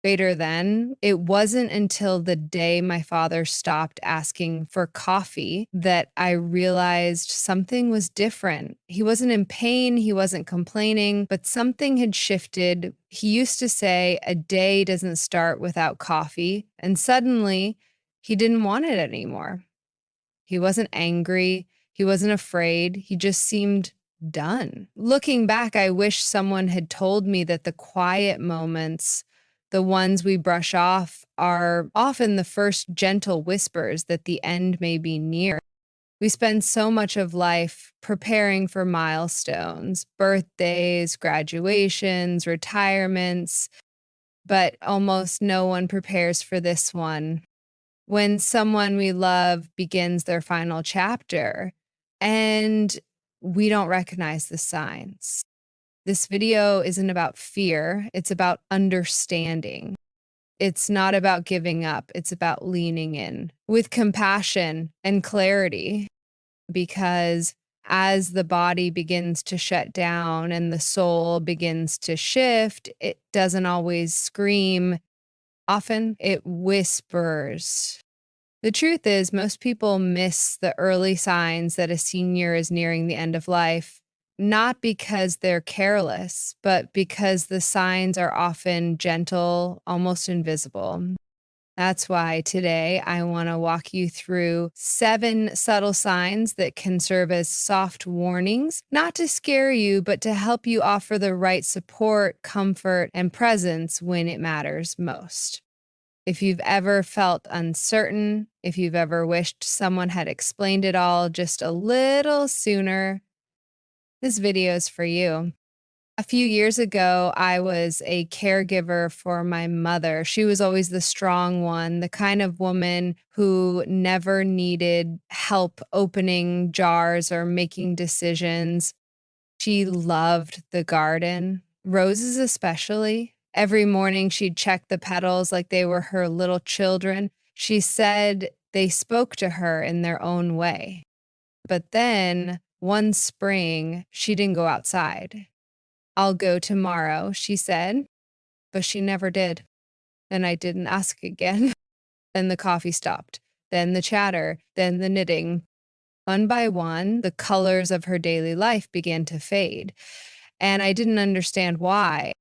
Later then, it wasn't until the day my father stopped asking for coffee that I realized something was different. He wasn't in pain, he wasn't complaining, but something had shifted. He used to say, "A day doesn't start without coffee." And suddenly, he didn't want it anymore. He wasn't angry, he wasn't afraid, he just seemed done. Looking back, I wish someone had told me that the quiet moments, the ones we brush off, are often the first gentle whispers that the end may be near. We spend so much of life preparing for milestones, birthdays, graduations, retirements, but almost no one prepares for this one, when someone we love begins their final chapter and we don't recognize the signs. This video isn't about fear, it's about understanding. It's not about giving up, it's about leaning in with compassion and clarity, because as the body begins to shut down and the soul begins to shift, it doesn't always scream. Often it whispers. The truth is, most people miss the early signs that a senior is nearing the end of life, not because they're careless, but because the signs are often gentle, almost invisible. That's why today I want to walk you through 7 subtle signs that can serve as soft warnings, not to scare you, but to help you offer the right support, comfort, and presence when it matters most. If you've ever felt uncertain, if you've ever wished someone had explained it all just a little sooner, this video is for you. A few years ago, I was a caregiver for my mother. She was always the strong one, the kind of woman who never needed help opening jars or making decisions. She loved the garden, roses especially. Every morning she'd check the petals like they were her little children. She said they spoke to her in their own way. But then one spring, she didn't go outside. "I'll go tomorrow," she said, but she never did. And I didn't ask again. Then the coffee stopped, then the chatter, then the knitting. One by one, the colors of her daily life began to fade, and I didn't understand why.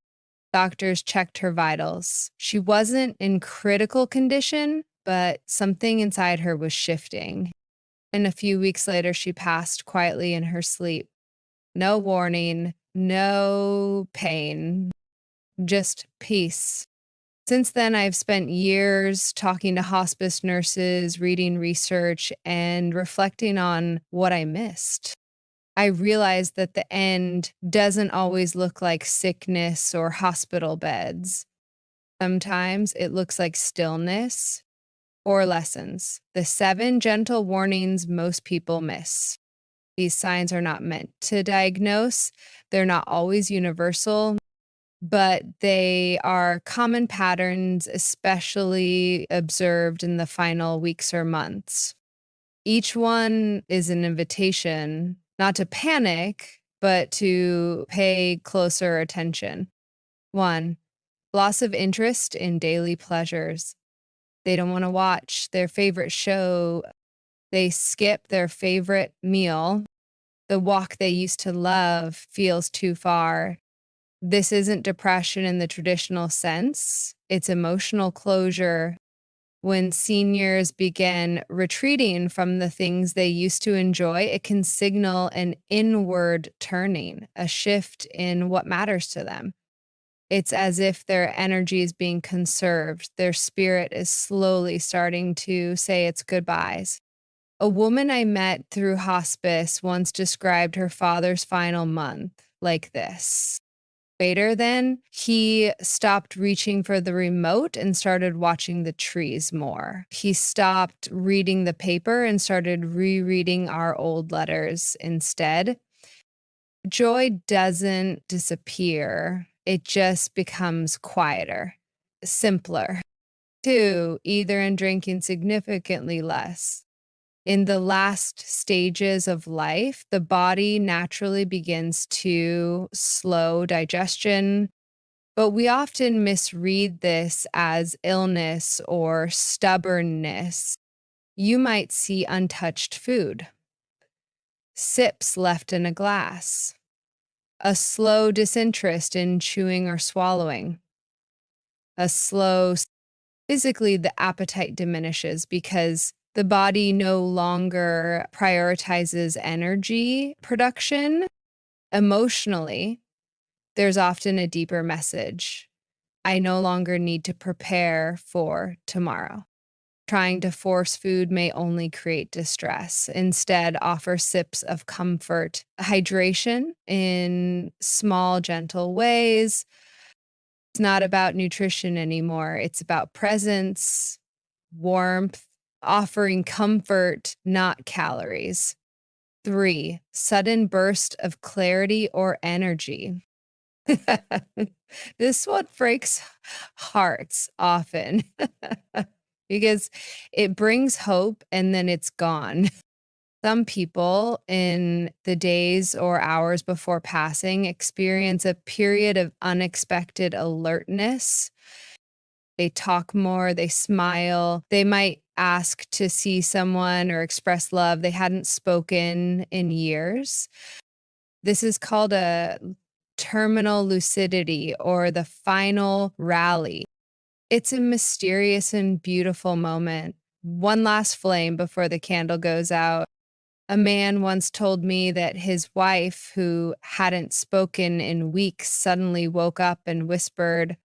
Doctors checked her vitals. She wasn't in critical condition, but something inside her was shifting. And a few weeks later, she passed quietly in her sleep. No warning, no pain, just peace. Since then, I've spent years talking to hospice nurses, reading research, and reflecting on what I missed. I realized that the end doesn't always look like sickness or hospital beds. Sometimes it looks like stillness or lessons, the 7 gentle warnings most people miss. These signs are not meant to diagnose, they're not always universal, but they are common patterns, especially observed in the final weeks or months. Each one is an invitation not to panic, but to pay closer attention. 1, loss of interest in daily pleasures. They don't want to watch their favorite show. They skip their favorite meal. The walk they used to love feels too far. This isn't depression in the traditional sense. It's emotional closure. When seniors begin retreating from the things they used to enjoy, it can signal an inward turning, a shift in what matters to them. It's as if their energy is being conserved. Their spirit is slowly starting to say its goodbyes. A woman I met through hospice once described her father's final month like this. Later then, he stopped reaching for the remote and started watching the trees more. He stopped reading the paper and started rereading our old letters instead. Joy doesn't disappear, it just becomes quieter, simpler. 2, either in drinking significantly less. In the last stages of life, the body naturally begins to slow digestion, But we often misread this as illness or stubbornness. You might see untouched food, sips left in a glass, a slow disinterest in chewing or swallowing, a slow physically, the appetite diminishes because the body no longer prioritizes energy production. Emotionally, there's often a deeper message. I no longer need to prepare for tomorrow. Trying to force food may only create distress. Instead, offer sips of comfort, hydration in small, gentle ways. It's not about nutrition anymore. It's about presence, warmth, offering comfort, not calories. 3, sudden burst of clarity or energy. This one breaks hearts often because it brings hope and then it's gone. Some people in the days or hours before passing experience a period of unexpected alertness. They talk more, they smile, they might ask to see someone or express love they hadn't spoken in years. This is called a terminal lucidity or the final rally. It's a mysterious and beautiful moment. One last flame before the candle goes out. A man once told me that his wife, who hadn't spoken in weeks, suddenly woke up and whispered,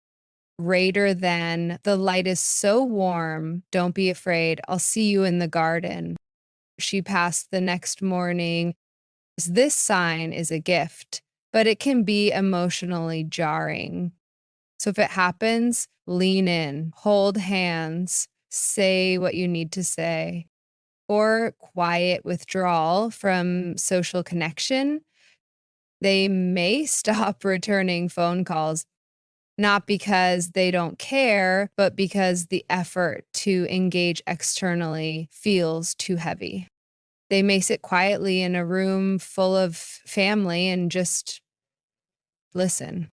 greater than, the light is so warm, don't be afraid, I'll see you in the garden. She passed the next morning. This sign is a gift, but it can be emotionally jarring. So if it happens, lean in, hold hands, say what you need to say, or quiet withdrawal from social connection. They may stop returning phone calls, not because they don't care, but because the effort to engage externally feels too heavy. They may sit quietly in a room full of family and just listen,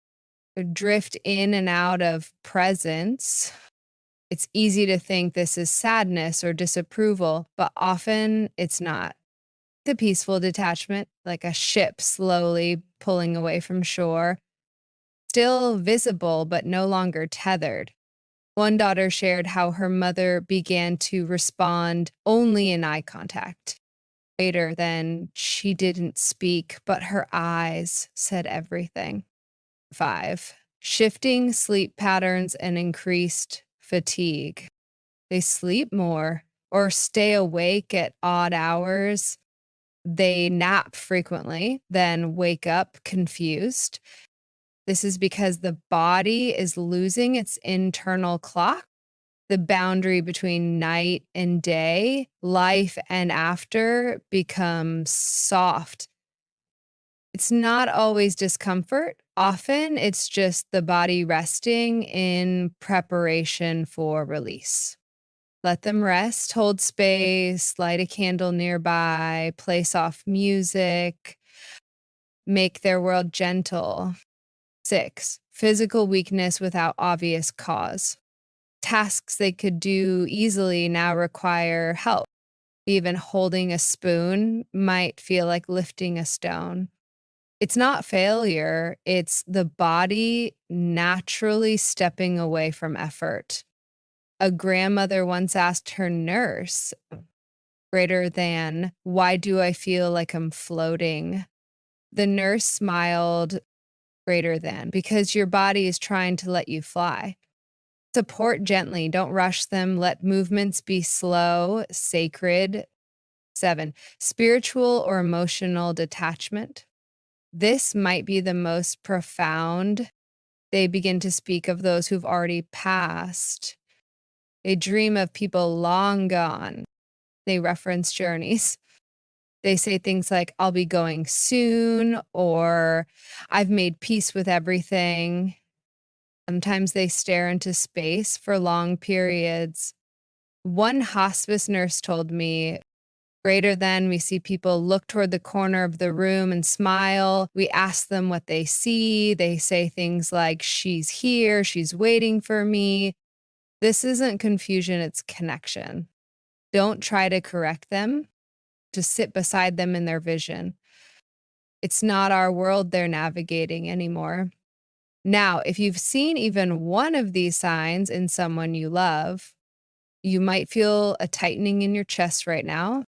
or drift in and out of presence. It's easy to think this is sadness or disapproval, but often it's not. The peaceful detachment, like a ship slowly pulling away from shore, still visible but no longer tethered. One daughter shared how her mother began to respond only in eye contact. Later, then she didn't speak, but her eyes said everything. 5, shifting sleep patterns and increased fatigue. They sleep more or stay awake at odd hours. They nap frequently, then wake up confused. This is because the body is losing its internal clock. The boundary between night and day, life and after becomes soft. It's not always discomfort. Often it's just the body resting in preparation for release. Let them rest, hold space, light a candle nearby, play soft music, make their world gentle. 6, physical weakness without obvious cause. Tasks they could do easily now require help. Even holding a spoon might feel like lifting a stone. It's not failure, it's the body naturally stepping away from effort. A grandmother once asked her nurse, greater than, why do I feel like I'm floating? The nurse smiled, greater than, because your body is trying to let you fly. Support gently, don't rush them, let movements be slow, sacred. 7, spiritual or emotional detachment. This might be the most profound. They begin to speak of those who've already passed. They dream of people long gone. They reference journeys. They say things like, I'll be going soon, or I've made peace with everything. Sometimes they stare into space for long periods. One hospice nurse told me, Greater than, we see people look toward the corner of the room and smile. We ask them what they see. They say things like, she's here, she's waiting for me. This isn't confusion, it's connection. Don't try to correct them. Just sit beside them in their vision. It's not our world they're navigating anymore. Now, if you've seen even one of these signs in someone you love, you might feel a tightening in your chest right now,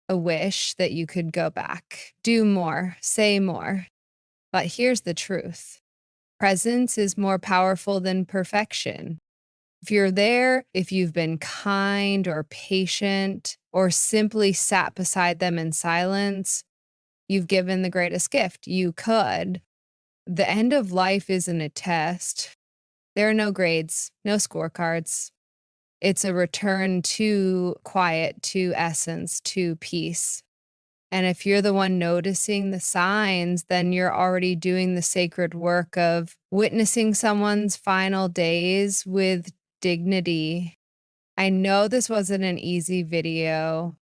a wish that you could go back, do more, say more. But here's the truth. Presence is more powerful than perfection. If you're there, if you've been kind or patient, or simply sat beside them in silence, you've given the greatest gift you could. The end of life isn't a test. There are no grades, no scorecards. It's a return to quiet, to essence, to peace. And if you're the one noticing the signs, then you're already doing the sacred work of witnessing someone's final days with dignity. I know this wasn't an easy video,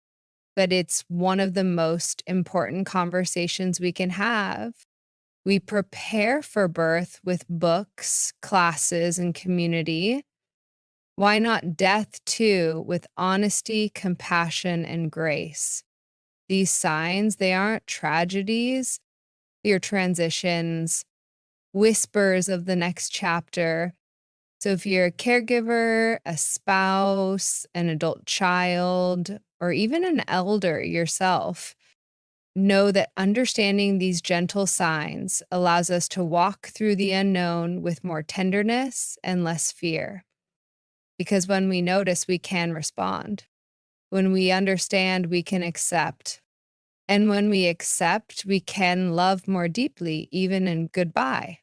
but it's one of the most important conversations we can have. We prepare for birth with books, classes, and community. Why not death too, with honesty, compassion, and grace? These signs, they aren't tragedies, they're transitions, whispers of the next chapter. So if you're a caregiver, a spouse, an adult child, or even an elder yourself, know that understanding these gentle signs allows us to walk through the unknown with more tenderness and less fear. Because when we notice, we can respond. When we understand, we can accept. And when we accept, we can love more deeply, even in goodbye.